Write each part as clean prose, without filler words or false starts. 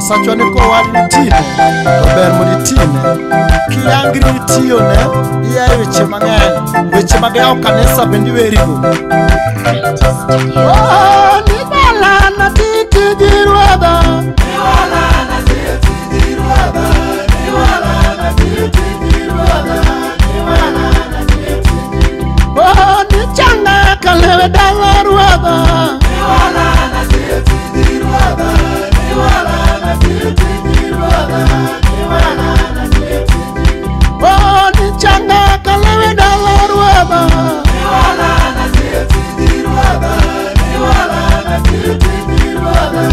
Nyasacho ni kowad nitine to ber mondo itine. Kiyangri itiyone iyae weche mang'eny, weche mag yawo kanisa bende iwerigo. Niwalana titi gi ruodha, niwalana titi gi ruodha, niwalana titi gi ruodha, niwalana titi gi ruodha. Nichanga kalewe dala ruodha, niwalana titi gi ruodha, niwalana titi gi ruodha, niwalana titi gi ruodha. Nichanga kalewe dala ruodha, niwalana titi gi ruodha, niwalana titi gi ruodha,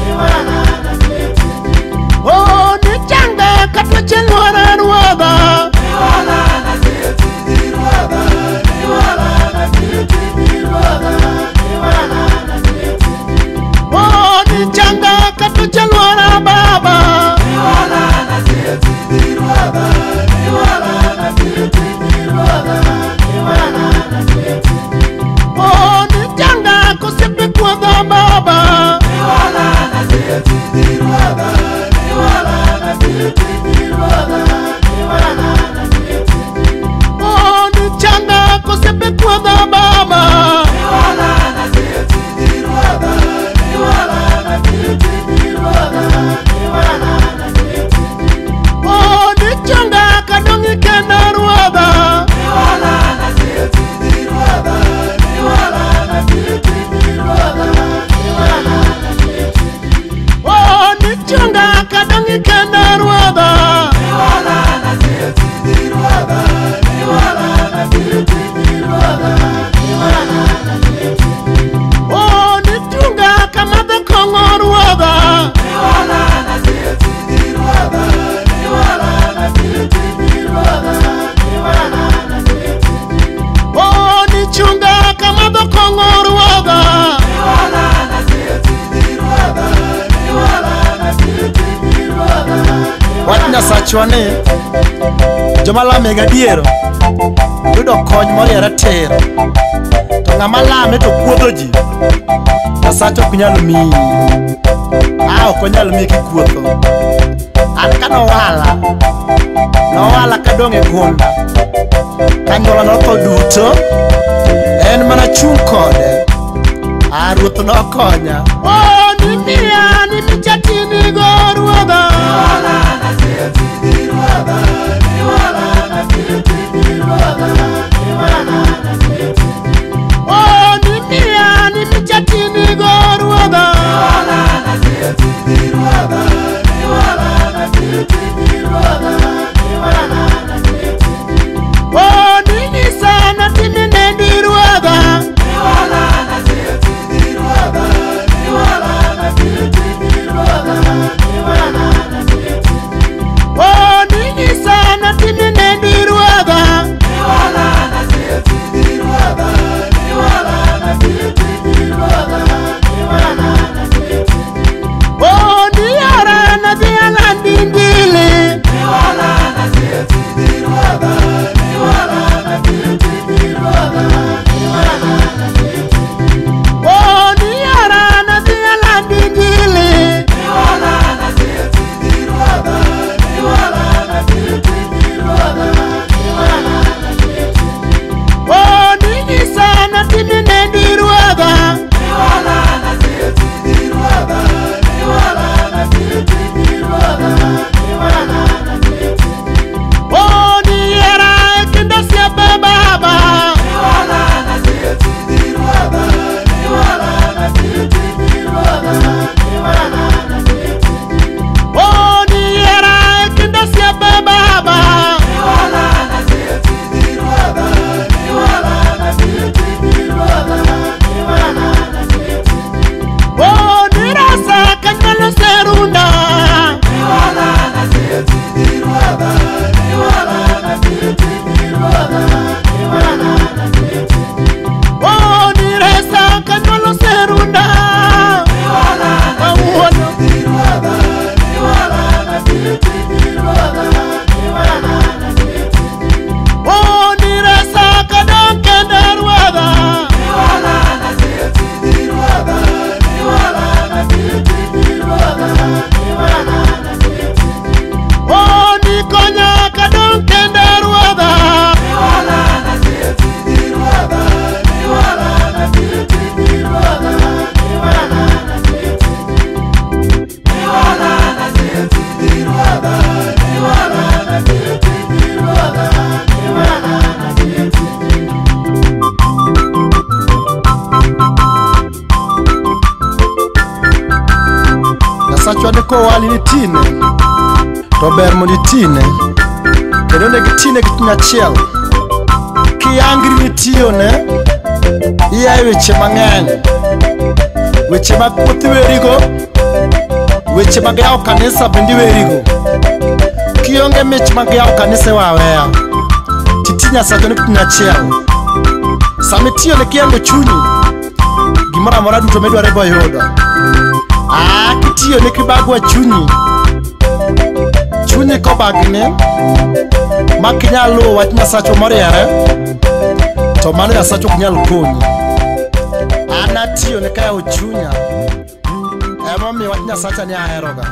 niwalana titi gi ruodha. Nichanga katuche luora ruodha, niwalana titi gi ruodha, niwalana titi gi ruodha, niwalana titi gi ruodha. Nichanga katuche luora baba, niwalana titi gi ruodha, niwalana titi gi ruodha, niwalana titi gi ruodha. Nichanga kosepe kuodha baba, niwalana titi gi ruodha, niwalana titi gi ruodha, niwalana titi gi ruodha. Nichanga kosepe kuodha baba, niwalana titi gi ruodha, niwalana titi gi ruodha, niwalana titi gi ruodha. Nichanga kadongi kenda ruodha, niwalana titi gi ruodha, niwalana titi gi ruodha, niwalana titi gi ruodha. Nichanga kadongi kenda ruodha, niwalana titi gi ruodha, niwalana titi gi ruodha, niwalana titi gi ruodha. Nichanga kamadho kong'o ruodha, niwalana titi gi ruodha, niwalana titi gi ruodha, niwalana titi gi ruodha. Nichunga kamadho kong'o ruodha, niwalana titi gi ruodha, niwalana titi gi ruodha. Wach Nyasachwa ni joma lame gadiero yudo kony moriere tir, to ng'ama lame to kuodho ji, Nyasacho ok nyal miyi. Ok onyal miyi kikuotho. An ka nowala kadong' e gunda, kanyuola notho duto, en mana chung' kode, Ruoth nokonya. Nimiya nimichatinigo ruodha, niwalana titi gi ruodha, niwalana titi gi ruodha, niwalana titi gi ruodha. Nimiya nimichatinigo ruodha, niwalana titi gi ruodha, niwalana titi gi ruodha, niwalana titi gi ruodha. Ninyisa natimine di ruodha, niwalana titi gi ruodha, niwalana titi gi ruodha, niwalana titi gi ruodha. Ninyisa natimine di ruodha, niwalana titi gi ruodha, niwalana titi gi ruodha, niwalana titi gi ruodha. Niyara na dhiala ndindili, niwalana titi Nyasachwa ni kowali ni tine, to ber mondo itine, kendo ne gitine gi chuny achiel. Kiyangri ni tiyone, iyae weche mang'eny, weche mag puoth werigo, weche mag yawo kanisa bende werigo. Kionge mich mag yawo kanisa waweya, titi Nyasachwa ni chuny achiel. Sami tiyone kiyango chunyi, gimoro amora duto midwaro ibo yudo. Kitiyone kibagwa chunyi kobagni mak inyal luwo wach Nyasachwa moriere, to mano Nyasachwa ok nyal konyi. An atiyone ka yawo chunya, emomiyo wach Nyasacha ni aheroga.